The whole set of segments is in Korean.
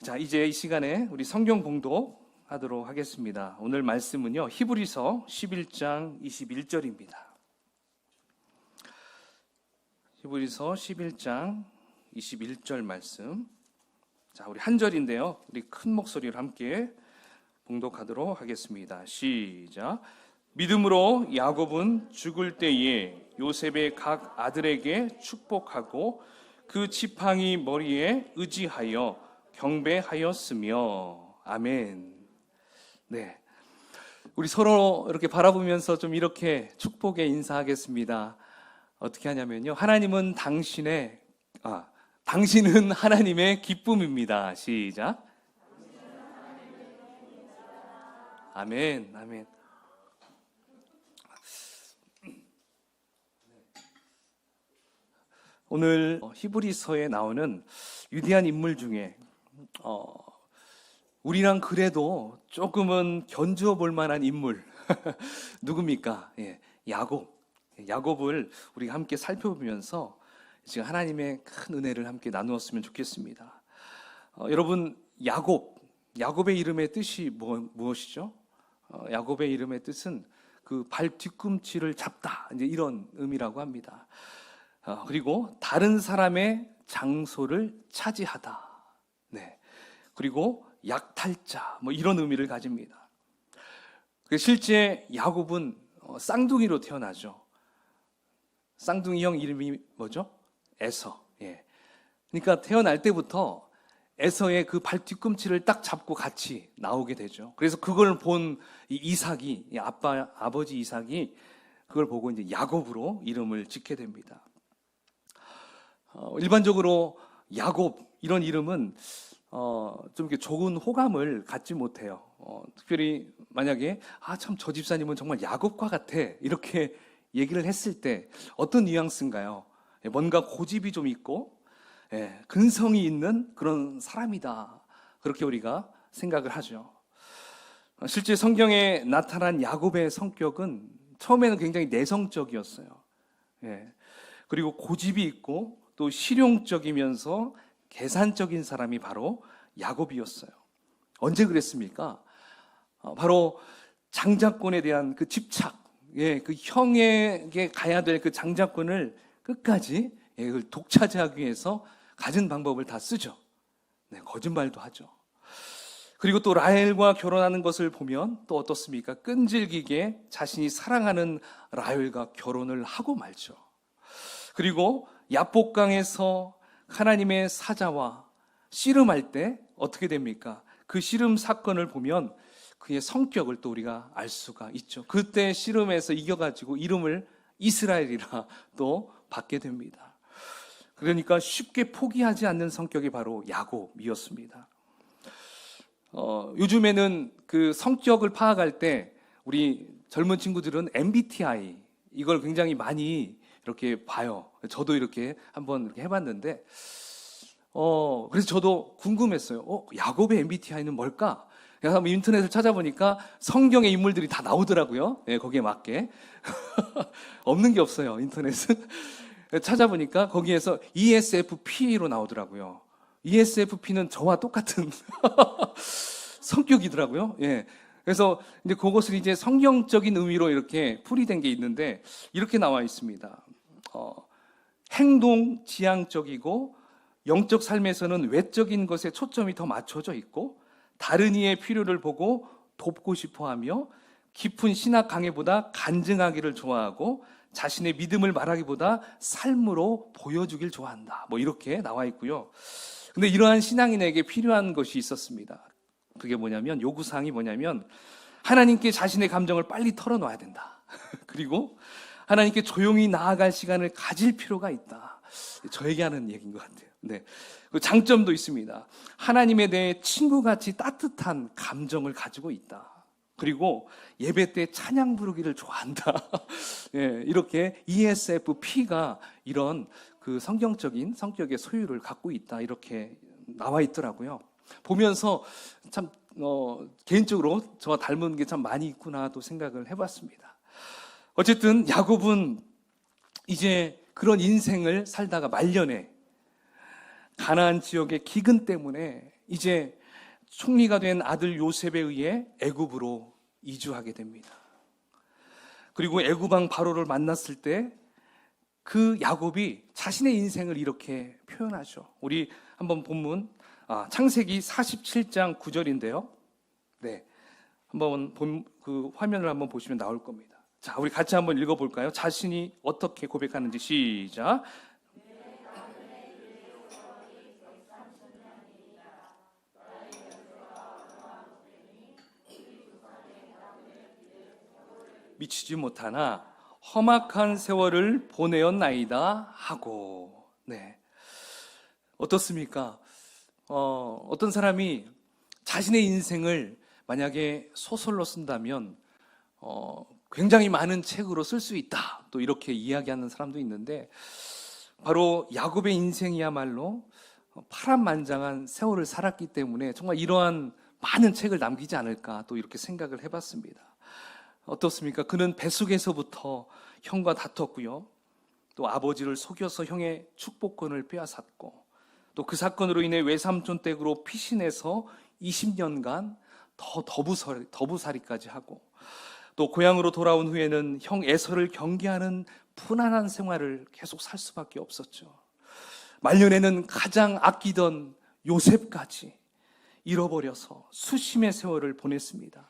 자, 이제 이 시간에 우리 성경 봉독하도록 하겠습니다. 오늘 말씀은요, 히브리서 11장 21절입니다. 히브리서 11장 21절 말씀. 자, 우리 한 절인데요, 우리 큰 목소리로 함께 봉독하도록 하겠습니다. 시작. 믿음으로 야곱은 죽을 때에 요셉의 각 아들에게 축복하고 그 지팡이 머리에 의지하여 경배하였으며. 아멘. 네, 우리 서로 이렇게 바라보면서 좀 이렇게 축복의 인사하겠습니다. 어떻게 하냐면요, 당신은 하나님의 기쁨입니다. 시작. 아멘, 아멘. 오늘 히브리서에 나오는 위대한 인물 중에 우리랑 그래도 조금은 견주어 볼 만한 인물 누굽니까? 야곱을 우리가 함께 살펴보면서 지금 하나님의 큰 은혜를 함께 나누었으면 좋겠습니다. 여러분, 야곱의 이름의 뜻이 무엇이죠? 야곱의 이름의 뜻은 그 발 뒤꿈치를 잡다, 이제 이런 의미라고 합니다. 그리고 다른 사람의 장소를 차지하다. 네. 그리고 약탈자, 이런 의미를 가집니다. 실제 야곱은 쌍둥이로 태어나죠. 쌍둥이 형 이름이 뭐죠? 에서. 그러니까 태어날 때부터 에서의 그 발 뒤꿈치를 딱 잡고 같이 나오게 되죠. 그래서 그걸 본 이삭이, 아버지 이삭이 그걸 보고 이제 야곱으로 이름을 짓게 됩니다. 일반적으로 야곱, 이런 이름은 좀 이렇게 좋은 호감을 갖지 못해요. 특별히 만약에 참 저 집사님은 정말 야곱과 같아, 이렇게 얘기를 했을 때 어떤 뉘앙스인가요? 뭔가 고집이 좀 있고 근성이 있는 그런 사람이다, 그렇게 우리가 생각을 하죠. 실제 성경에 나타난 야곱의 성격은 처음에는 굉장히 내성적이었어요. 그리고 고집이 있고 또 실용적이면서 계산적인 사람이 바로 야곱이었어요. 언제 그랬습니까? 바로 장자권에 대한 그 집착, 그 형에게 가야 될 그 장자권을 끝까지 그걸 독차지하기 위해서 가진 방법을 다 쓰죠. 거짓말도 하죠. 그리고 또 라헬과 결혼하는 것을 보면 또 어떻습니까? 끈질기게 자신이 사랑하는 라헬과 결혼을 하고 말죠. 그리고 야복강에서 하나님의 사자와 씨름할 때 어떻게 됩니까? 그 씨름 사건을 보면 그의 성격을 또 우리가 알 수가 있죠. 그때 씨름에서 이겨가지고 이름을 이스라엘이라 또 받게 됩니다. 그러니까 쉽게 포기하지 않는 성격이 바로 야곱이었습니다. 요즘에는 그 성격을 파악할 때 우리 젊은 친구들은 MBTI, 이걸 굉장히 많이 이렇게 봐요. 저도 이렇게 한번 이렇게 해봤는데, 그래서 저도 궁금했어요. 야곱의 MBTI는 뭘까? 그래서 한번 인터넷을 찾아보니까 성경의 인물들이 다 나오더라고요. 거기에 맞게. 없는 게 없어요, 인터넷은. 찾아보니까 거기에서 ESFP로 나오더라고요. ESFP는 저와 똑같은 성격이더라고요. 그래서 이제 그것을 이제 성경적인 의미로 이렇게 풀이된 게 있는데, 이렇게 나와 있습니다. 행동 지향적이고 영적 삶에서는 외적인 것에 초점이 더 맞춰져 있고, 다른 이의 필요를 보고 돕고 싶어하며, 깊은 신학 강해보다 간증하기를 좋아하고, 자신의 믿음을 말하기보다 삶으로 보여주길 좋아한다, 이렇게 나와 있고요. 근데 이러한 신앙인에게 필요한 것이 있었습니다. 그게 뭐냐면, 요구사항이 뭐냐면, 하나님께 자신의 감정을 빨리 털어놔야 된다. 그리고 하나님께 조용히 나아갈 시간을 가질 필요가 있다. 저에게 하는 얘기인 것 같아요. 그 장점도 있습니다. 하나님에 대해 친구같이 따뜻한 감정을 가지고 있다. 그리고 예배 때 찬양 부르기를 좋아한다. 이렇게 ESFP가 이런 그 성경적인 성격의 소유를 갖고 있다, 이렇게 나와 있더라고요. 보면서 참 개인적으로 저와 닮은 게 참 많이 있구나 또 생각을 해봤습니다. 어쨌든 야곱은 이제 그런 인생을 살다가 말년에 가나안 지역의 기근 때문에 이제 총리가 된 아들 요셉에 의해 애굽으로 이주하게 됩니다. 그리고 애굽 왕 바로를 만났을 때 그 야곱이 자신의 인생을 이렇게 표현하죠. 우리 한번 본문 창세기 47장 9절인데요. 네, 한번 그 화면을 한번 보시면 나올 겁니다. 자, 우리 같이 한번 읽어볼까요? 자신이 어떻게 고백하는지 시작. 미치지 못하나 험악한 세월을 보내었나이다 하고. 네, 어떻습니까? 어떤 사람이 자신의 인생을 만약에 소설로 쓴다면 굉장히 많은 책으로 쓸 수 있다, 또 이렇게 이야기하는 사람도 있는데, 바로 야곱의 인생이야말로 파란만장한 세월을 살았기 때문에 정말 이러한 많은 책을 남기지 않을까, 또 이렇게 생각을 해봤습니다. 어떻습니까? 그는 뱃속에서부터 형과 다퉜고요, 또 아버지를 속여서 형의 축복권을 빼앗았고, 또 그 사건으로 인해 외삼촌 댁으로 피신해서 20년간 더부살이까지 하고, 또 고향으로 돌아온 후에는 형 에서를 경계하는 편안한 생활을 계속 살 수밖에 없었죠. 말년에는 가장 아끼던 요셉까지 잃어버려서 수심의 세월을 보냈습니다.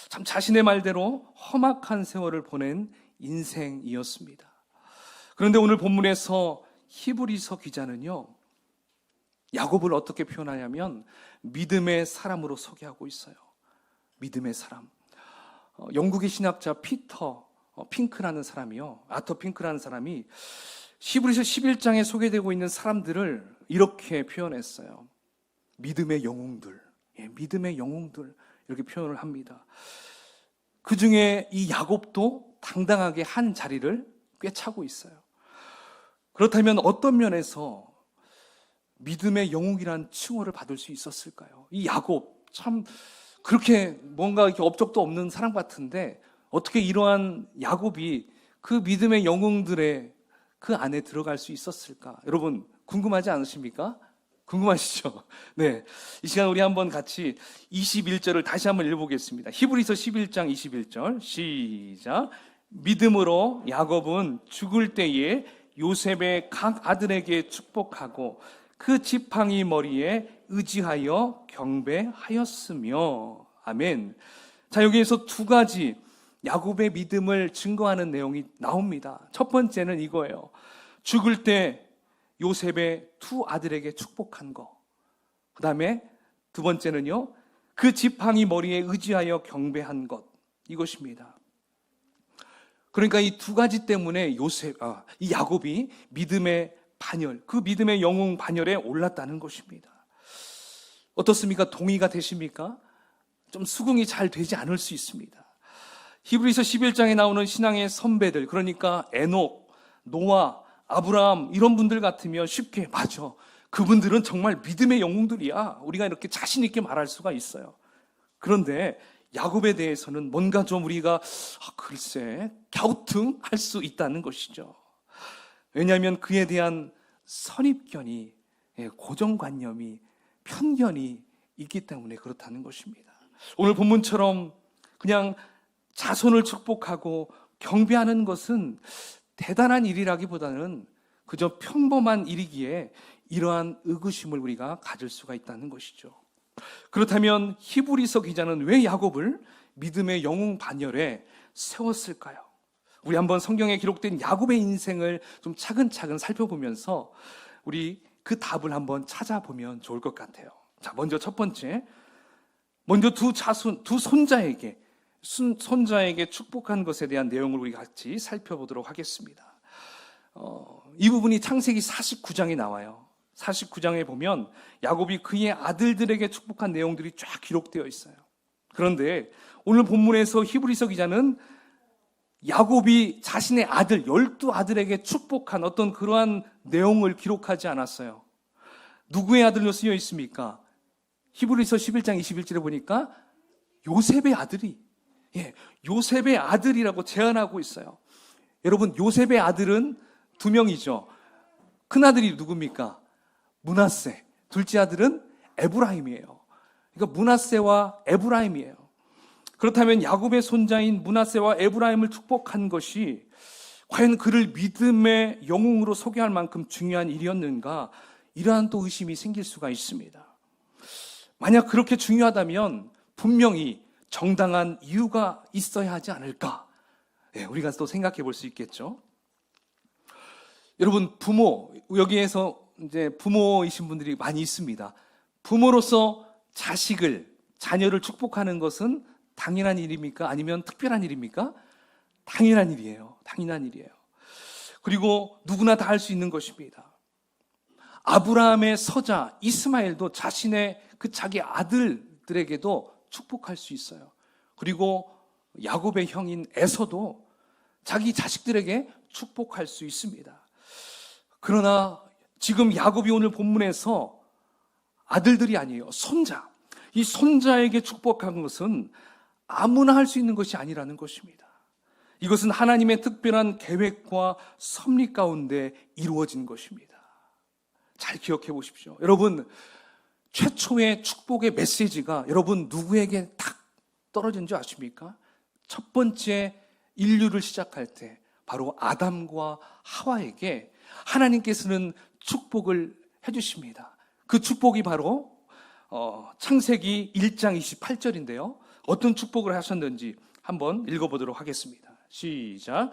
참 자신의 말대로 험악한 세월을 보낸 인생이었습니다. 그런데 오늘 본문에서 히브리서 기자는요, 야곱을 어떻게 표현하냐면 믿음의 사람으로 소개하고 있어요. 믿음의 사람. 영국의 신학자 피터 핑크라는 사람이요, 아터 핑크라는 사람이 히브리서 11장에 소개되고 있는 사람들을 이렇게 표현했어요. 믿음의 영웅들, 믿음의 영웅들, 이렇게 표현을 합니다. 그 중에 이 야곱도 당당하게 한 자리를 꿰차고 있어요. 그렇다면 어떤 면에서 믿음의 영웅이란 칭호를 받을 수 있었을까요? 이 야곱, 참 그렇게 뭔가 이렇게 업적도 없는 사람 같은데 어떻게 이러한 야곱이 그 믿음의 영웅들의 그 안에 들어갈 수 있었을까? 여러분 궁금하지 않으십니까? 궁금하시죠? 네, 이 시간 우리 한번 같이 21절을 다시 한번 읽어보겠습니다. 히브리서 11장 21절 시작. 믿음으로 야곱은 죽을 때에 요셉의 각 아들에게 축복하고 그 지팡이 머리에 의지하여 경배하였으며. 아멘. 자, 여기에서 두 가지 야곱의 믿음을 증거하는 내용이 나옵니다. 첫 번째는 이거예요. 죽을 때 요셉의 두 아들에게 축복한 거. 그 다음에 두 번째는요, 그 지팡이 머리에 의지하여 경배한 것. 이것입니다. 그러니까 이 두 가지 때문에 이 야곱이 믿음의 반열, 그 믿음의 영웅 반열에 올랐다는 것입니다. 어떻습니까? 동의가 되십니까? 좀 수긍이 잘 되지 않을 수 있습니다. 히브리서 11장에 나오는 신앙의 선배들, 그러니까 에녹, 노아, 아브라함 이런 분들 같으면 쉽게 맞아, 그분들은 정말 믿음의 영웅들이야, 우리가 이렇게 자신 있게 말할 수가 있어요. 그런데 야곱에 대해서는 뭔가 좀 우리가 글쎄 갸우뚱할 수 있다는 것이죠. 왜냐하면 그에 대한 선입견이, 고정관념이, 편견이 있기 때문에 그렇다는 것입니다. 오늘 본문처럼 그냥 자손을 축복하고 경배하는 것은 대단한 일이라기보다는 그저 평범한 일이기에 이러한 의구심을 우리가 가질 수가 있다는 것이죠. 그렇다면 히브리서 기자는 왜 야곱을 믿음의 영웅 반열에 세웠을까요? 우리 한번 성경에 기록된 야곱의 인생을 좀 차근차근 살펴보면서 우리 그 답을 한번 찾아보면 좋을 것 같아요. 자, 먼저 첫 번째, 두 손자에게 축복한 것에 대한 내용을 우리 같이 살펴보도록 하겠습니다. 이 부분이 창세기 49장에 나와요. 49장에 보면 야곱이 그의 아들들에게 축복한 내용들이 쫙 기록되어 있어요. 그런데 오늘 본문에서 히브리서 기자는 야곱이 자신의 아들, 12아들에게 축복한 어떤 그러한 내용을 기록하지 않았어요. 누구의 아들로 쓰여 있습니까? 히브리서 11장 21절에 보니까 요셉의 아들이, 요셉의 아들이라고 제안하고 있어요. 여러분, 요셉의 아들은 두 명이죠. 큰아들이 누굽니까? 므낫세. 둘째 아들은 에브라임이에요. 그러니까 므낫세와 에브라임이에요. 그렇다면 야곱의 손자인 므낫세와 에브라임을 축복한 것이 과연 그를 믿음의 영웅으로 소개할 만큼 중요한 일이었는가? 이러한 또 의심이 생길 수가 있습니다. 만약 그렇게 중요하다면 분명히 정당한 이유가 있어야 하지 않을까? 우리가 또 생각해 볼 수 있겠죠. 여러분, 부모, 여기에서 이제 부모이신 분들이 많이 있습니다. 부모로서 자녀를 축복하는 것은 당연한 일입니까? 아니면 특별한 일입니까? 당연한 일이에요. 당연한 일이에요. 그리고 누구나 다 할 수 있는 것입니다. 아브라함의 서자 이스마엘도 자신의 자기 아들들에게도 축복할 수 있어요. 그리고 야곱의 형인 에서도 자기 자식들에게 축복할 수 있습니다. 그러나 지금 야곱이 오늘 본문에서 아들들이 아니에요. 손자. 이 손자에게 축복한 것은 아무나 할 수 있는 것이 아니라는 것입니다. 이것은 하나님의 특별한 계획과 섭리 가운데 이루어진 것입니다. 잘 기억해 보십시오. 여러분, 최초의 축복의 메시지가 여러분 누구에게 딱 떨어진 줄 아십니까? 첫 번째 인류를 시작할 때 바로 아담과 하와에게 하나님께서는 축복을 해주십니다. 그 축복이 바로 창세기 1장 28절인데요. 어떤 축복을 하셨는지 한번 읽어보도록 하겠습니다. 시작.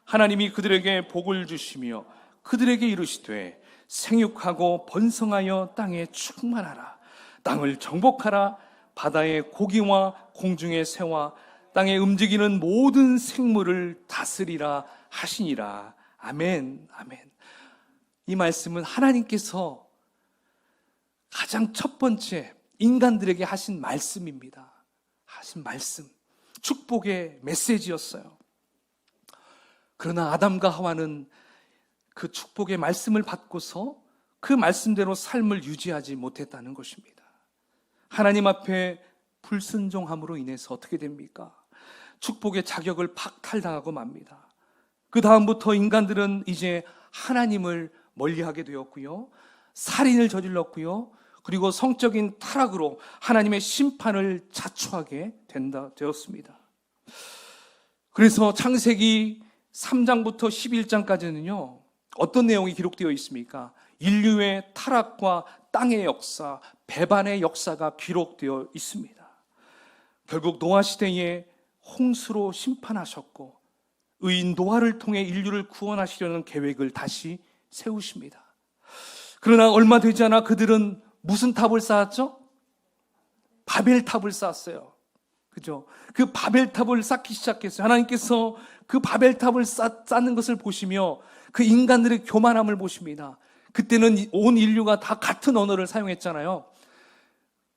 하나님이 그들에게 복을 주시며 그들에게 이르시되 생육하고 번성하여 땅에 충만하라. 땅을 정복하라. 바다의 고기와 공중의 새와 땅에 움직이는 모든 생물을 다스리라 하시니라. 아멘, 아멘. 이 말씀은 하나님께서 가장 첫 번째 인간들에게 하신 말씀입니다. 하신 말씀, 축복의 메시지였어요. 그러나 아담과 하와는 그 축복의 말씀을 받고서 그 말씀대로 삶을 유지하지 못했다는 것입니다. 하나님 앞에 불순종함으로 인해서 어떻게 됩니까? 축복의 자격을 박탈당하고 맙니다. 그 다음부터 인간들은 이제 하나님을 멀리하게 되었고요, 살인을 저질렀고요, 그리고 성적인 타락으로 하나님의 심판을 자초하게 되었습니다. 그래서 창세기 3장부터 11장까지는요 어떤 내용이 기록되어 있습니까? 인류의 타락과 땅의 역사, 배반의 역사가 기록되어 있습니다. 결국 노아 시대에 홍수로 심판하셨고 의인 노아를 통해 인류를 구원하시려는 계획을 다시 세우십니다. 그러나 얼마 되지 않아 그들은 무슨 탑을 쌓았죠? 바벨탑을 쌓았어요. 그죠? 그 바벨탑을 쌓기 시작했어요. 하나님께서 그 바벨탑을 쌓는 것을 보시며 그 인간들의 교만함을 보십니다. 그때는 온 인류가 다 같은 언어를 사용했잖아요.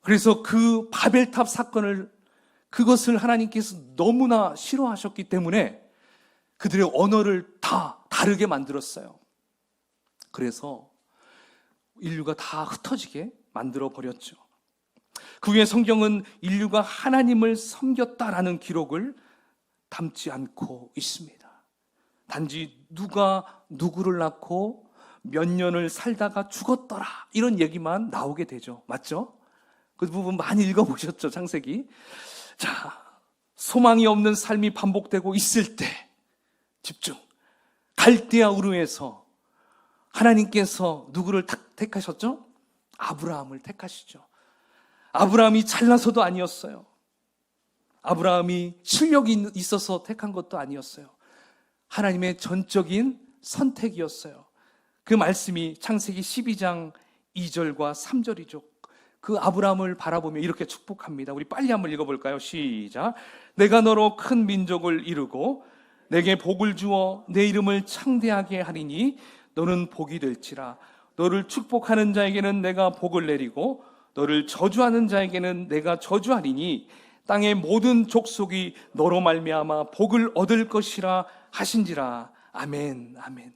그래서 그 바벨탑 사건을, 그것을 하나님께서 너무나 싫어하셨기 때문에 그들의 언어를 다 다르게 만들었어요. 그래서 인류가 다 흩어지게 만들어 버렸죠. 그 후에 성경은 인류가 하나님을 섬겼다라는 기록을 담지 않고 있습니다. 단지 누가 누구를 낳고 몇 년을 살다가 죽었더라 이런 얘기만 나오게 되죠. 맞죠? 그 부분 많이 읽어보셨죠, 창세기? 자, 소망이 없는 삶이 반복되고 있을 때 집중. 갈대아 우르에서 하나님께서 누구를 택하셨죠? 아브라함을 택하시죠. 아브라함이 잘나서도 아니었어요. 아브라함이 실력이 있어서 택한 것도 아니었어요. 하나님의 전적인 선택이었어요. 그 말씀이 창세기 12장 2절과 3절이죠. 그 아브라함을 바라보며 이렇게 축복합니다. 우리 빨리 한번 읽어볼까요? 시작. 내가 너로 큰 민족을 이루고 내게 복을 주어 내 이름을 창대하게 하리니 너는 복이 될지라. 너를 축복하는 자에게는 내가 복을 내리고 너를 저주하는 자에게는 내가 저주하리니 땅의 모든 족속이 너로 말미암아 복을 얻을 것이라 하신지라. 아멘, 아멘.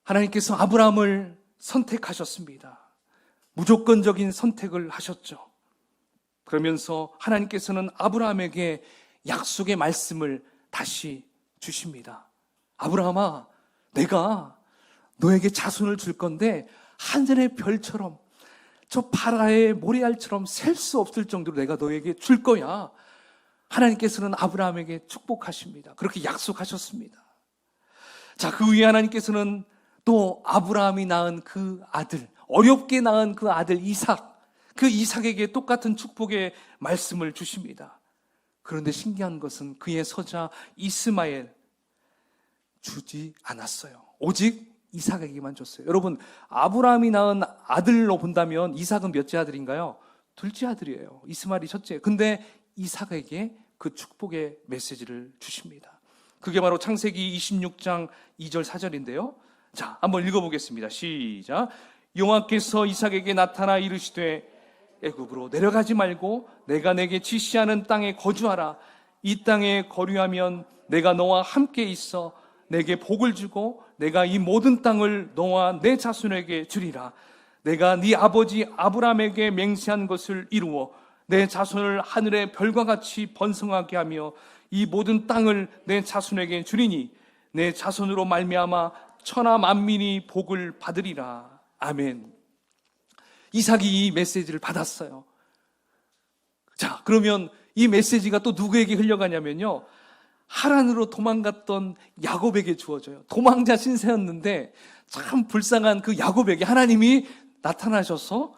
하나님께서 아브라함을 선택하셨습니다. 무조건적인 선택을 하셨죠. 그러면서 하나님께서는 아브라함에게 약속의 말씀을 다시 주십니다. 아브라함아, 내가 너에게 자손을 줄 건데 하늘의 별처럼 저 바다의 모래알처럼 셀 수 없을 정도로 내가 너에게 줄 거야. 하나님께서는 아브라함에게 축복하십니다. 그렇게 약속하셨습니다. 자, 그 위에 하나님께서는 또 아브라함이 낳은 그 아들, 어렵게 낳은 그 아들 이삭, 그 이삭에게 똑같은 축복의 말씀을 주십니다. 그런데 신기한 것은 그의 서자 이스마엘 주지 않았어요. 오직 이삭에게만 줬어요. 여러분, 아브라함이 낳은 아들로 본다면 이삭은 몇째 아들인가요? 둘째 아들이에요. 이스마엘이 첫째. 근데 이삭에게 그 축복의 메시지를 주십니다. 그게 바로 창세기 26장 2절 4절인데요. 자, 한번 읽어보겠습니다. 시작. 여호와께서 이삭에게 나타나 이르시되 애굽으로 내려가지 말고 내가 내게 지시하는 땅에 거주하라. 이 땅에 거류하면 내가 너와 함께 있어 내게 복을 주고 내가 이 모든 땅을 너와 내 자손에게 주리라. 내가 네 아버지 아브라함에게 맹세한 것을 이루어 내 자손을 하늘의 별과 같이 번성하게 하며 이 모든 땅을 내 자손에게 주리니 내 자손으로 말미암아 천하 만민이 복을 받으리라. 아멘. 이삭이 이 메시지를 받았어요. 자, 그러면 이 메시지가 또 누구에게 흘려가냐면요, 하란으로 도망갔던 야곱에게 주어져요. 도망자 신세였는데 참 불쌍한 그 야곱에게 하나님이 나타나셔서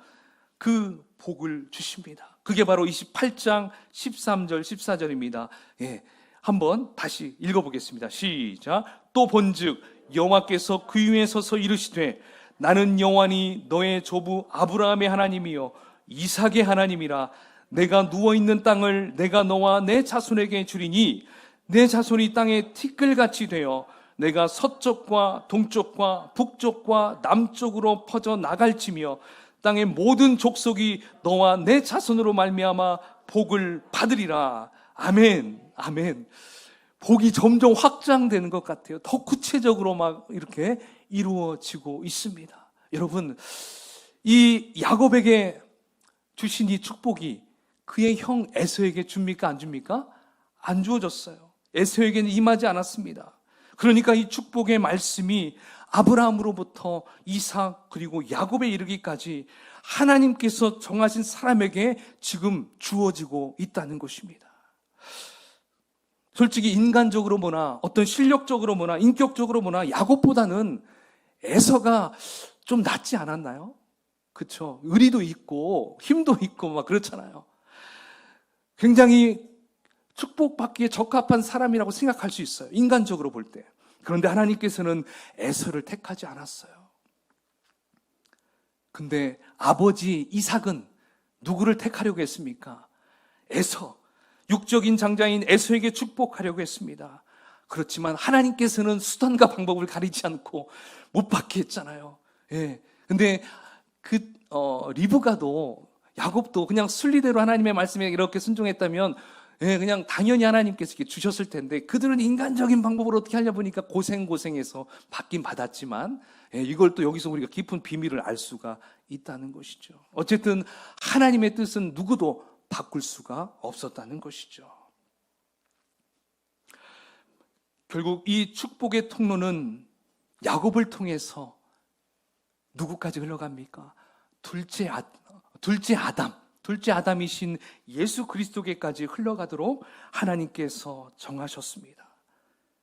그 복을 주십니다. 그게 바로 28장 13절 14절입니다. 예, 한번 다시 읽어보겠습니다. 시작. 또 본즉 여호와께서 그 위에 서서 이르시되 나는 여호와니 너의 조부 아브라함의 하나님이요 이삭의 하나님이라. 내가 누워있는 땅을 내가 너와 내 자손에게 주리니 내 자손이 땅에 티끌같이 되어 내가 서쪽과 동쪽과 북쪽과 남쪽으로 퍼져 나갈지며 땅의 모든 족속이 너와 내 자손으로 말미암아 복을 받으리라. 아멘. 아멘. 복이 점점 확장되는 것 같아요. 더 구체적으로 막 이렇게 이루어지고 있습니다. 여러분, 이 야곱에게 주신 이 축복이 그의 형 에서에게 줍니까? 안 줍니까? 안 주어졌어요. 에서에게는 임하지 않았습니다. 그러니까 이 축복의 말씀이 아브라함으로부터 이삭 그리고 야곱에 이르기까지 하나님께서 정하신 사람에게 지금 주어지고 있다는 것입니다. 솔직히 인간적으로 보나 어떤 실력적으로 보나 인격적으로 보나 야곱보다는 에서가 좀 낫지 않았나요? 그렇죠? 의리도 있고 힘도 있고 막 그렇잖아요. 굉장히 축복받기에 적합한 사람이라고 생각할 수 있어요. 인간적으로 볼 때. 그런데 하나님께서는 에서를 택하지 않았어요. 근데 아버지 이삭은 누구를 택하려고 했습니까? 에서, 육적인 장자인 에서에게 축복하려고 했습니다. 그렇지만 하나님께서는 수단과 방법을 가리지 않고 못 받게 했잖아요. 예. 근데 리브가도 야곱도 그냥 순리대로 하나님의 말씀에 이렇게 순종했다면 그냥 당연히 하나님께서 이렇게 주셨을 텐데 그들은 인간적인 방법으로 어떻게 하려 보니까 고생해서 받긴 받았지만 이걸 또 여기서 우리가 깊은 비밀을 알 수가 있다는 것이죠. 어쨌든 하나님의 뜻은 누구도 바꿀 수가 없었다는 것이죠. 결국 이 축복의 통로는 야곱을 통해서 누구까지 흘러갑니까? 둘째 아담이신 예수 그리스도께까지 흘러가도록 하나님께서 정하셨습니다.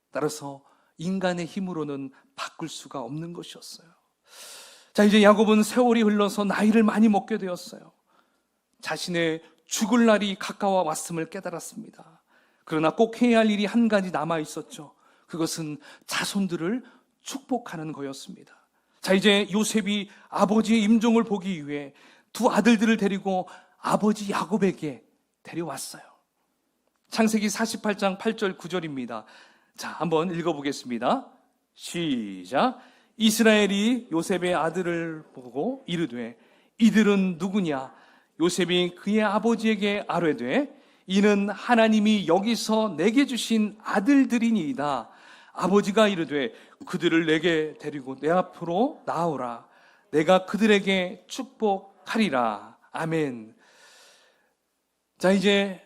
따라서 인간의 힘으로는 바꿀 수가 없는 것이었어요. 자, 이제 야곱은 세월이 흘러서 나이를 많이 먹게 되었어요. 자신의 죽을 날이 가까워 왔음을 깨달았습니다. 그러나 꼭 해야 할 일이 한 가지 남아 있었죠. 그것은 자손들을 축복하는 거였습니다. 자, 이제 요셉이 아버지의 임종을 보기 위해 두 아들들을 데리고 아버지 야곱에게 데려왔어요. 창세기 48장 8절 9절입니다. 자, 한번 읽어보겠습니다. 시작. 이스라엘이 요셉의 아들을 보고 이르되 이들은 누구냐? 요셉이 그의 아버지에게 아뢰되 이는 하나님이 여기서 내게 주신 아들들이니이다. 아버지가 이르되 그들을 내게 데리고 내 앞으로 나오라. 내가 그들에게 축복하리라. 아멘. 자, 이제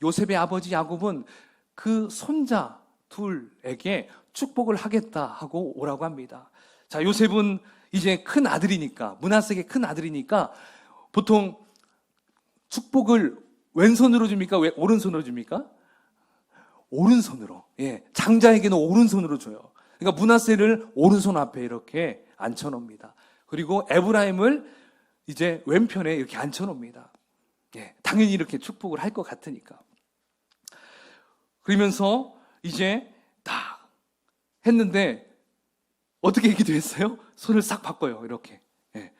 요셉의 아버지 야곱은 그 손자 둘에게 축복을 하겠다 하고 오라고 합니다. 자, 요셉은 이제 큰 아들이니까, 므낫세의 큰 아들이니까 보통 축복을 왼손으로 줍니까? 왜 오른손으로 줍니까? 오른손으로. 예, 장자에게는 오른손으로 줘요. 그러니까 므낫세를 오른손 앞에 이렇게 앉혀놓습니다. 그리고 에브라임을 이제 왼편에 이렇게 앉혀놓습니다. 예, 당연히 이렇게 축복을 할 것 같으니까. 그러면서 이제 다 했는데 어떻게 기도했어요? 손을 싹 바꿔요. 이렇게. 예.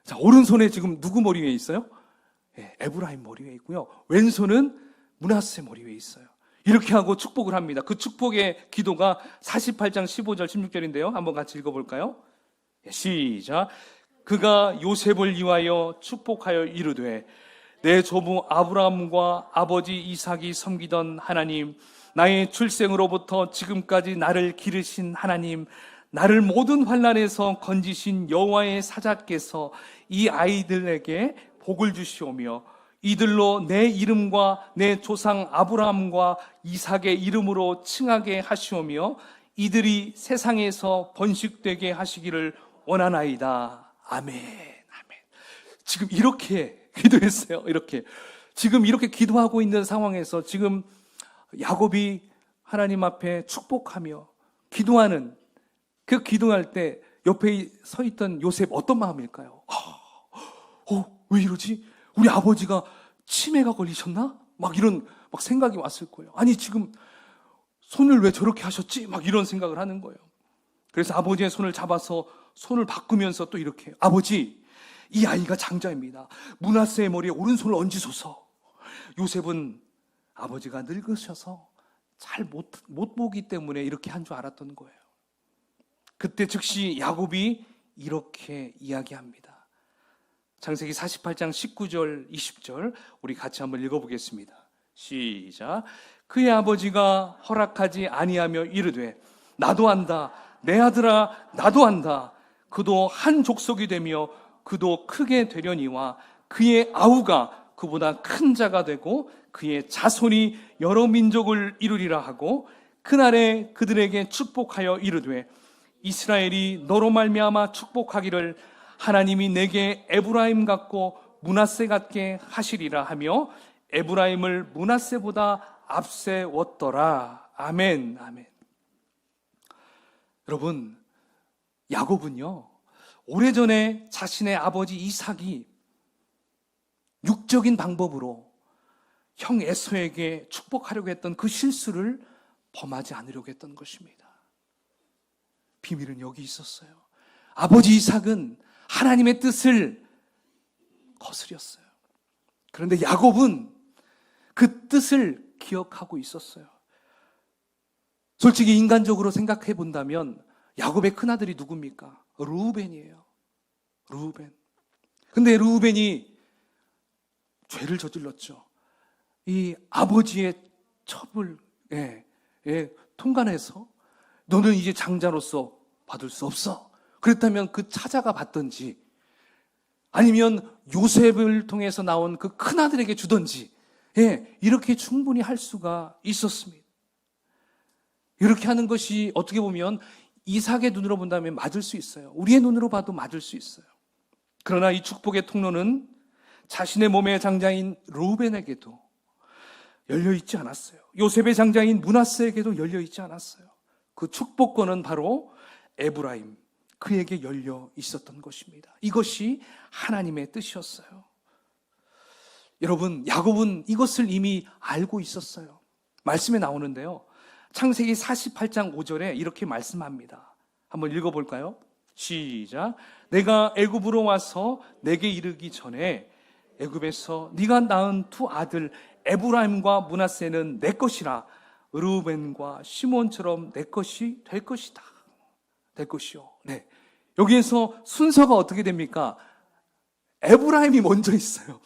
자, 오른손에 지금 누구 머리 위에 있어요? 예, 에브라임 머리 위에 있고요. 왼손은 므낫세 머리 위에 있어요. 이렇게 하고 축복을 합니다. 그 축복의 기도가 48장 15절 16절인데요. 한번 같이 읽어볼까요? 예, 시작. 그가 요셉을 위하여 축복하여 이르되 내 조부 아브라함과 아버지 이삭이 섬기던 하나님, 나의 출생으로부터 지금까지 나를 기르신 하나님, 나를 모든 환난에서 건지신 여호와의 사자께서 이 아이들에게 복을 주시오며 이들로 내 이름과 내 조상 아브라함과 이삭의 이름으로 칭하게 하시오며 이들이 세상에서 번식되게 하시기를 원하나이다. 아멘. 아멘. 지금 이렇게 기도했어요. 이렇게. 지금 이렇게 기도하고 있는 상황에서 지금 야곱이 하나님 앞에 축복하며 기도하는 그 기도할 때 옆에 서 있던 요셉 어떤 마음일까요? 왜 이러지? 우리 아버지가 치매가 걸리셨나? 막 이런 막 생각이 왔을 거예요. 아니 지금 손을 왜 저렇게 하셨지? 막 이런 생각을 하는 거예요. 그래서 아버지의 손을 잡아서 손을 바꾸면서 또 이렇게 아버지, 이 아이가 장자입니다. 므낫세의 머리에 오른손을 얹으소서. 요셉은 아버지가 늙으셔서 잘 못 보기 때문에 이렇게 한 줄 알았던 거예요. 그때 즉시 야곱이 이렇게 이야기합니다. 창세기 48장 19절 20절 우리 같이 한번 읽어보겠습니다. 시작. 그의 아버지가 허락하지 아니하며 이르되 나도 안다. 내 아들아 나도 안다. 그도 한 족속이 되며 그도 크게 되려니와 그의 아우가 그보다 큰 자가 되고 그의 자손이 여러 민족을 이루리라 하고 그날에 그들에게 축복하여 이르되 이스라엘이 너로 말미암아 축복하기를 하나님이 내게 에브라임 같고 므낫세 같게 하시리라 하며 에브라임을 므낫세보다 앞세웠더라. 아멘. 아멘. 여러분, 야곱은요 오래전에 자신의 아버지 이삭이 육적인 방법으로 형 에서에게 축복하려고 했던 그 실수를 범하지 않으려고 했던 것입니다. 비밀은 여기 있었어요. 아버지 이삭은 하나님의 뜻을 거스렸어요. 그런데 야곱은 그 뜻을 기억하고 있었어요. 솔직히 인간적으로 생각해 본다면 야곱의 큰아들이 누굽니까? 르우벤이에요. 르우벤. 근데 르우벤이 죄를 저질렀죠. 이 아버지의 첩을 통관해서 너는 이제 장자로서 받을 수 없어. 그렇다면 그 찾아가 받든지 아니면 요셉을 통해서 나온 그 큰아들에게 주든지 이렇게 충분히 할 수가 있었습니다. 이렇게 하는 것이 어떻게 보면 이삭의 눈으로 본다면 맞을 수 있어요. 우리의 눈으로 봐도 맞을 수 있어요. 그러나 이 축복의 통로는 자신의 몸의 장자인 르우벤에게도 열려있지 않았어요. 요셉의 장자인 므낫세에게도 열려있지 않았어요. 그 축복권은 바로 에브라임, 그에게 열려 있었던 것입니다. 이것이 하나님의 뜻이었어요. 여러분, 야곱은 이것을 이미 알고 있었어요. 말씀에 나오는데요. 창세기 48장 5절에 이렇게 말씀합니다. 한번 읽어볼까요? 시작. 내가 애굽으로 와서 내게 이르기 전에 애굽에서 네가 낳은 두 아들 에브라임과 므낫세는 내 것이라 르우벤과 시몬처럼 내 것이 될 것이다. 될 것이요. 네. 여기에서 순서가 어떻게 됩니까? 에브라임이 먼저 있어요.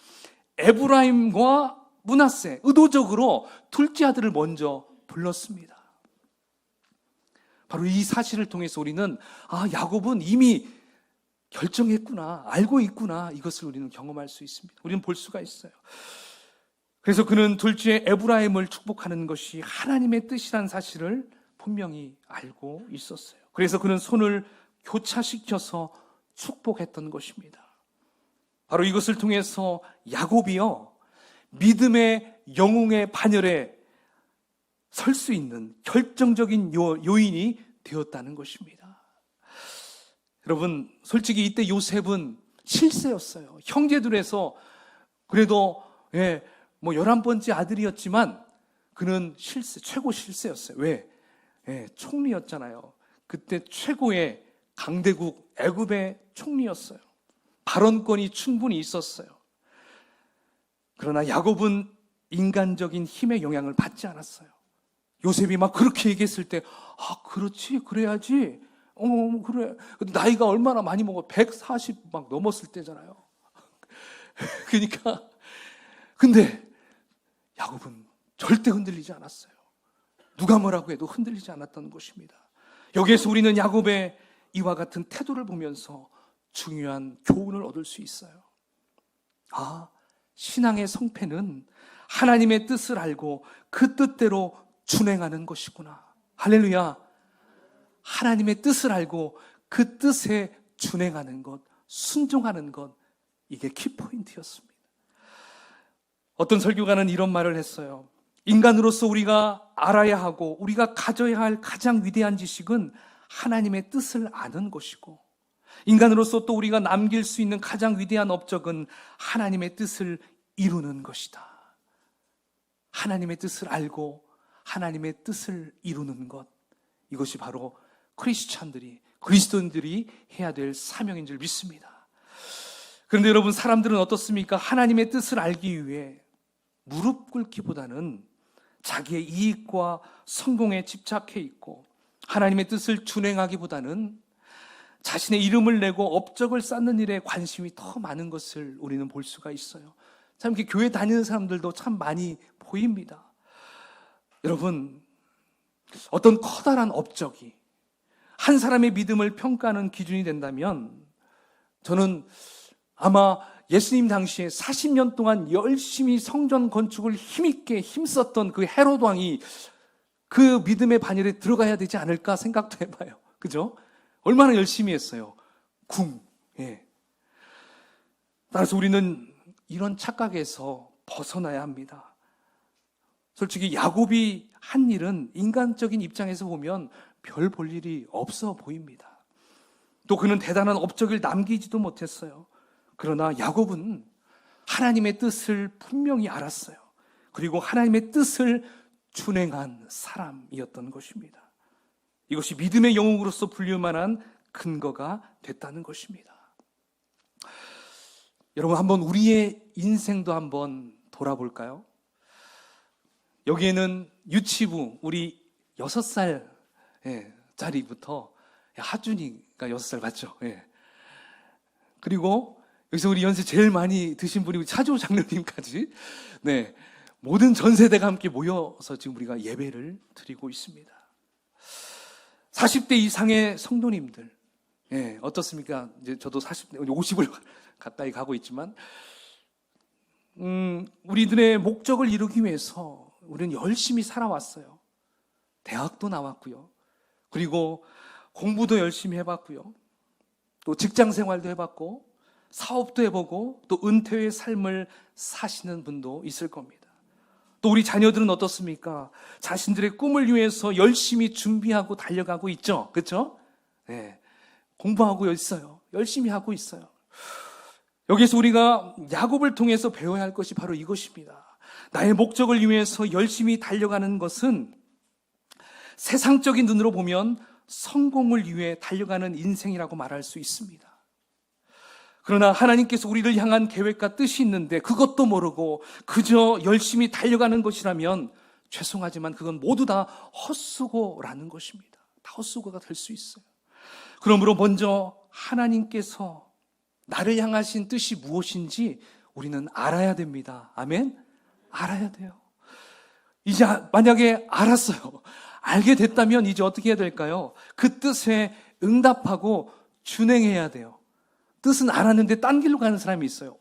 에브라임과 므낫세, 의도적으로 둘째 아들을 먼저 불렀습니다. 바로 이 사실을 통해서 우리는 야곱은 이미 결정했구나, 알고 있구나, 이것을 우리는 경험할 수 있습니다. 우리는 볼 수가 있어요. 그래서 그는 둘째 에브라임을 축복하는 것이 하나님의 뜻이라는 사실을 분명히 알고 있었어요. 그래서 그는 손을 교차시켜서 축복했던 것입니다. 바로 이것을 통해서 야곱이요, 믿음의 영웅의 반열에 설 수 있는 결정적인 요인이 되었다는 것입니다. 여러분, 솔직히 이때 요셉은 실세였어요. 형제들에서 그래도 11번째 아들이었지만 그는 최고 실세였어요. 왜? 총리였잖아요. 그때 최고의 강대국 애굽의 총리였어요. 발언권이 충분히 있었어요. 그러나 야곱은 인간적인 힘의 영향을 받지 않았어요. 요셉이 막 그렇게 얘기했을 때, 그렇지, 그래야지. 그래. 나이가 얼마나 많이 먹어? 140 막 넘었을 때잖아요. 그러니까, 근데 야곱은 절대 흔들리지 않았어요. 누가 뭐라고 해도 흔들리지 않았던 것입니다. 여기에서 우리는 야곱의 이와 같은 태도를 보면서 중요한 교훈을 얻을 수 있어요. 신앙의 성패는 하나님의 뜻을 알고 그 뜻대로 준행하는 것이구나. 할렐루야. 하나님의 뜻을 알고 그 뜻에 준행하는 것, 순종하는 것, 이게 키포인트였습니다. 어떤 설교가는 이런 말을 했어요. 인간으로서 우리가 알아야 하고 우리가 가져야 할 가장 위대한 지식은 하나님의 뜻을 아는 것이고, 인간으로서 또 우리가 남길 수 있는 가장 위대한 업적은 하나님의 뜻을 이루는 것이다. 하나님의 뜻을 알고 하나님의 뜻을 이루는 것, 이것이 바로 그리스도인들이 해야 될 사명인 줄 믿습니다. 그런데 여러분, 사람들은 어떻습니까? 하나님의 뜻을 알기 위해 무릎 꿇기보다는 자기의 이익과 성공에 집착해 있고, 하나님의 뜻을 준행하기보다는 자신의 이름을 내고 업적을 쌓는 일에 관심이 더 많은 것을 우리는 볼 수가 있어요. 참 이렇게 교회 다니는 사람들도 참 많이 보입니다. 여러분, 어떤 커다란 업적이 한 사람의 믿음을 평가하는 기준이 된다면, 저는 아마 예수님 당시에 40년 동안 열심히 성전 건축을 힘있게 힘썼던 그 헤롯 왕이 그 믿음의 반열에 들어가야 되지 않을까 생각도 해봐요. 그죠? 얼마나 열심히 했어요. 따라서 우리는 이런 착각에서 벗어나야 합니다. 솔직히 야곱이 한 일은 인간적인 입장에서 보면 별 볼 일이 없어 보입니다. 또 그는 대단한 업적을 남기지도 못했어요. 그러나 야곱은 하나님의 뜻을 분명히 알았어요. 그리고 하나님의 뜻을 준행한 사람이었던 것입니다. 이것이 믿음의 영웅으로서 불릴 만한 근거가 됐다는 것입니다. 여러분, 한번 우리의 인생도 한번 돌아볼까요? 여기에는 유치부, 우리 6살 짜리부터, 하준이가 6살 맞죠? 그리고 여기서 우리 연세 제일 많이 드신 분이 차조 장로님까지, 모든 전 세대가 함께 모여서 지금 우리가 예배를 드리고 있습니다. 40대 이상의 성도님들, 어떻습니까? 이제 저도 40대, 50을 가까이 가고 있지만, 우리들의 목적을 이루기 위해서 우리는 열심히 살아왔어요. 대학도 나왔고요. 그리고 공부도 열심히 해봤고요. 또 직장 생활도 해봤고, 사업도 해보고, 또 은퇴의 삶을 사시는 분도 있을 겁니다. 또 우리 자녀들은 어떻습니까? 자신들의 꿈을 위해서 열심히 준비하고 달려가고 있죠. 그렇죠? 공부하고 있어요. 열심히 하고 있어요. 여기서 우리가 야곱을 통해서 배워야 할 것이 바로 이것입니다. 나의 목적을 위해서 열심히 달려가는 것은 세상적인 눈으로 보면 성공을 위해 달려가는 인생이라고 말할 수 있습니다. 그러나 하나님께서 우리를 향한 계획과 뜻이 있는데 그것도 모르고 그저 열심히 달려가는 것이라면 죄송하지만 그건 모두 다 헛수고라는 것입니다. 다 헛수고가 될 수 있어요. 그러므로 먼저 하나님께서 나를 향하신 뜻이 무엇인지 우리는 알아야 됩니다. 아멘? 알아야 돼요. 이제 만약에 알았어요. 알게 됐다면 이제 어떻게 해야 될까요? 그 뜻에 응답하고 준행해야 돼요. 뜻은 알았는데 딴 길로 가는 사람이 있어요.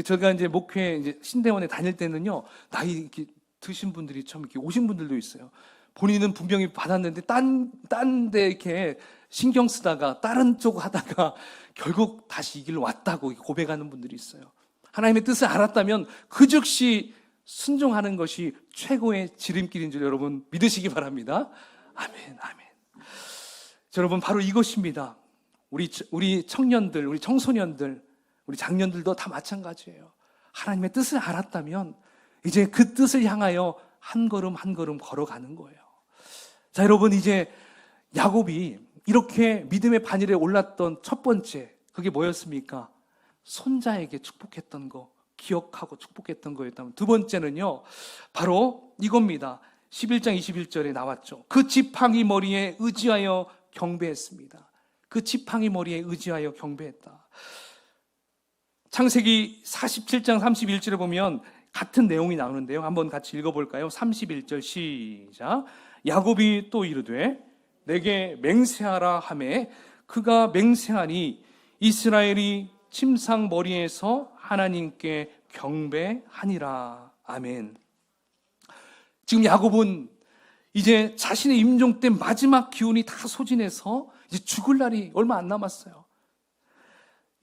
제가 이제 목회 이제 신대원에 다닐 때는요, 나이 이렇게 드신 분들이 참 이렇게 오신 분들도 있어요. 본인은 분명히 받았는데 딴 데 이렇게 신경 쓰다가 다른 쪽 하다가 결국 다시 이 길로 왔다고 고백하는 분들이 있어요. 하나님의 뜻을 알았다면 그 즉시 순종하는 것이 최고의 지름길인 줄 여러분 믿으시기 바랍니다. 아멘, 아멘. 여러분, 바로 이것입니다. 우리 청년들, 우리 청소년들, 우리 장년들도 다 마찬가지예요. 하나님의 뜻을 알았다면 이제 그 뜻을 향하여 한 걸음 한 걸음 걸어가는 거예요. 자, 여러분, 이제 야곱이 이렇게 믿음의 반열에 올랐던 첫 번째, 그게 뭐였습니까? 손자에게 축복했던 거, 기억하고 축복했던 거였다면, 두 번째는요, 바로 이겁니다. 11장 21절에 나왔죠. 그 지팡이 머리에 의지하여 경배했습니다. 그 지팡이 머리에 의지하여 경배했다. 창세기 47장 31절에 보면 같은 내용이 나오는데요. 한번 같이 읽어볼까요? 31절 시작. 야곱이 또 이르되 내게 맹세하라 하매 그가 맹세하니 이스라엘이 침상 머리에서 하나님께 경배하니라. 아멘. 지금 야곱은 이제 자신의 임종 때 마지막 기운이 다 소진해서 이제 죽을 날이 얼마 안 남았어요.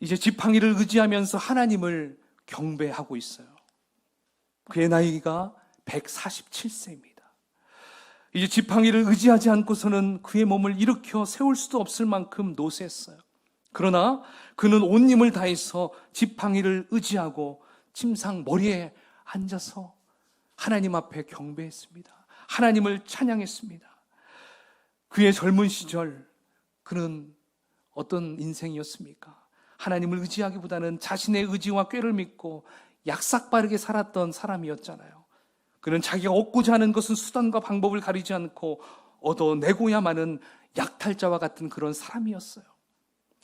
이제 지팡이를 의지하면서 하나님을 경배하고 있어요. 그의 나이가 147세입니다. 이제 지팡이를 의지하지 않고서는 그의 몸을 일으켜 세울 수도 없을 만큼 노쇠했어요. 그러나 그는 온 힘을 다해서 지팡이를 의지하고 침상 머리에 앉아서 하나님 앞에 경배했습니다. 하나님을 찬양했습니다. 그의 젊은 시절 그는 어떤 인생이었습니까? 하나님을 의지하기보다는 자신의 의지와 꾀를 믿고 약삭빠르게 살았던 사람이었잖아요. 그는 자기가 얻고자 하는 것은 수단과 방법을 가리지 않고 얻어내고야마는 약탈자와 같은 그런 사람이었어요.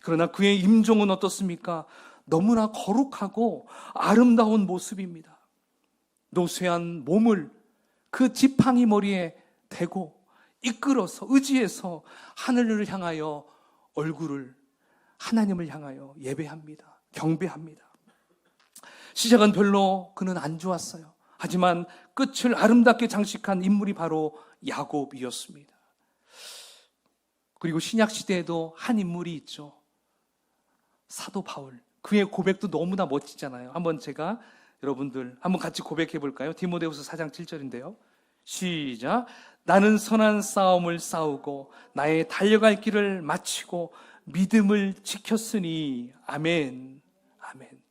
그러나 그의 임종은 어떻습니까? 너무나 거룩하고 아름다운 모습입니다. 노쇠한 몸을 그 지팡이 머리에 대고 이끌어서 의지해서 하늘을 향하여 얼굴을 하나님을 향하여 예배합니다. 경배합니다. 시작은 별로 그는 안 좋았어요. 하지만 끝을 아름답게 장식한 인물이 바로 야곱이었습니다. 그리고 신약 시대에도 한 인물이 있죠. 사도 바울. 그의 고백도 너무나 멋지잖아요. 한번 제가 여러분들 한번 같이 고백해 볼까요? 디모데후서 4장 7절인데요. 시작. 나는 선한 싸움을 싸우고 나의 달려갈 길을 마치고 믿음을 지켰으니. 아멘. 아멘.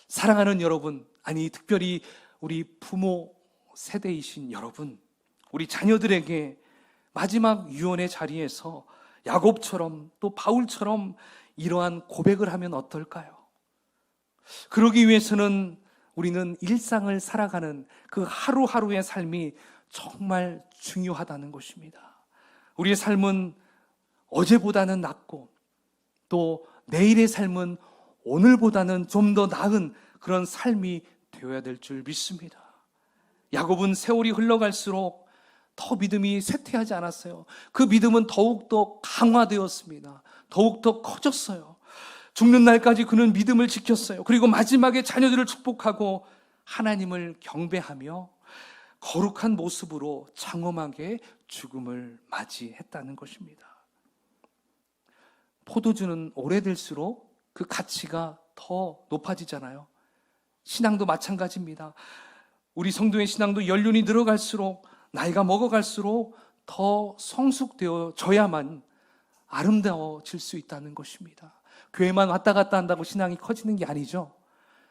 사랑하는 여러분, 아니 특별히 우리 부모 세대이신 여러분, 우리 자녀들에게 마지막 유언의 자리에서 야곱처럼 또 바울처럼 이러한 고백을 하면 어떨까요? 그러기 위해서는 우리는 일상을 살아가는 그 하루하루의 삶이 정말 중요하다는 것입니다. 우리의 삶은 어제보다는 낫고 또 내일의 삶은 오늘보다는 좀 더 나은 그런 삶이 되어야 될 줄 믿습니다. 야곱은 세월이 흘러갈수록 더 믿음이 쇠퇴하지 않았어요. 그 믿음은 더욱더 강화되었습니다. 더욱더 커졌어요. 죽는 날까지 그는 믿음을 지켰어요. 그리고 마지막에 자녀들을 축복하고 하나님을 경배하며 거룩한 모습으로 장엄하게 죽음을 맞이했다는 것입니다. 포도주는 오래될수록 그 가치가 더 높아지잖아요. 신앙도 마찬가지입니다. 우리 성도의 신앙도 연륜이 늘어갈수록, 나이가 먹어갈수록 더 성숙되어져야만 아름다워질 수 있다는 것입니다. 교회만 왔다 갔다 한다고 신앙이 커지는 게 아니죠.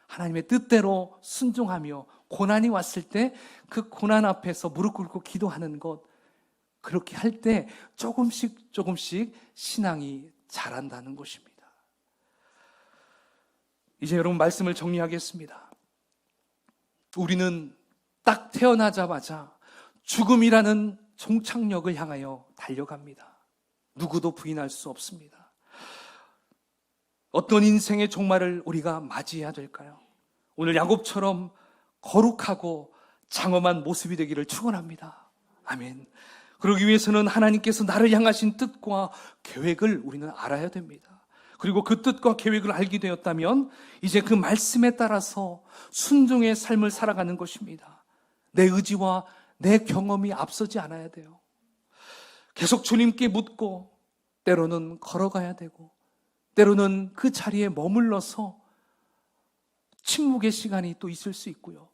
하나님의 뜻대로 순종하며 고난이 왔을 때 그 고난 앞에서 무릎 꿇고 기도하는 것, 그렇게 할 때 조금씩 신앙이 자란다는 것입니다. 이제 여러분 말씀을 정리하겠습니다. 우리는 딱 태어나자마자 죽음이라는 종착역을 향하여 달려갑니다. 누구도 부인할 수 없습니다. 어떤 인생의 종말을 우리가 맞이해야 될까요? 오늘 야곱처럼 거룩하고 장엄한 모습이 되기를 축원합니다. 아멘. 그러기 위해서는 하나님께서 나를 향하신 뜻과 계획을 우리는 알아야 됩니다. 그리고 그 뜻과 계획을 알게 되었다면 이제 그 말씀에 따라서 순종의 삶을 살아가는 것입니다. 내 의지와 내 경험이 앞서지 않아야 돼요. 계속 주님께 묻고 때로는 걸어가야 되고 때로는 그 자리에 머물러서 침묵의 시간이 또 있을 수 있고요.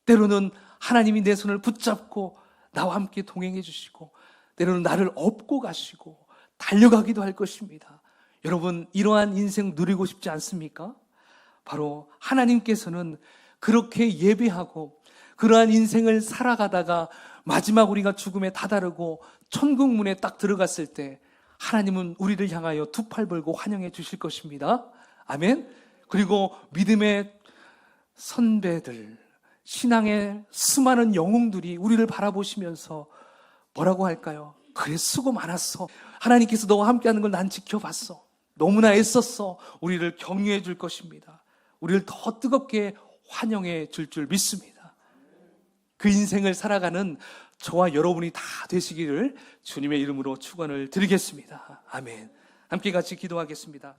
때로는 하나님이 내 손을 붙잡고 나와 함께 동행해 주시고, 때로는 나를 업고 가시고 달려가기도 할 것입니다. 여러분, 이러한 인생 누리고 싶지 않습니까? 바로 하나님께서는 그렇게 예배하고 그러한 인생을 살아가다가 마지막 우리가 죽음에 다다르고 천국 문에 딱 들어갔을 때 하나님은 우리를 향하여 두 팔 벌고 환영해 주실 것입니다. 아멘. 그리고 믿음의 선배들, 신앙의 수많은 영웅들이 우리를 바라보시면서 뭐라고 할까요? 그래, 수고 많았어. 하나님께서 너와 함께하는 걸 난 지켜봤어. 너무나 애썼어. 우리를 격려해 줄 것입니다. 우리를 더 뜨겁게 환영해 줄 믿습니다. 그 인생을 살아가는 저와 여러분이 다 되시기를 주님의 이름으로 축원을 드리겠습니다. 아멘. 함께 같이 기도하겠습니다.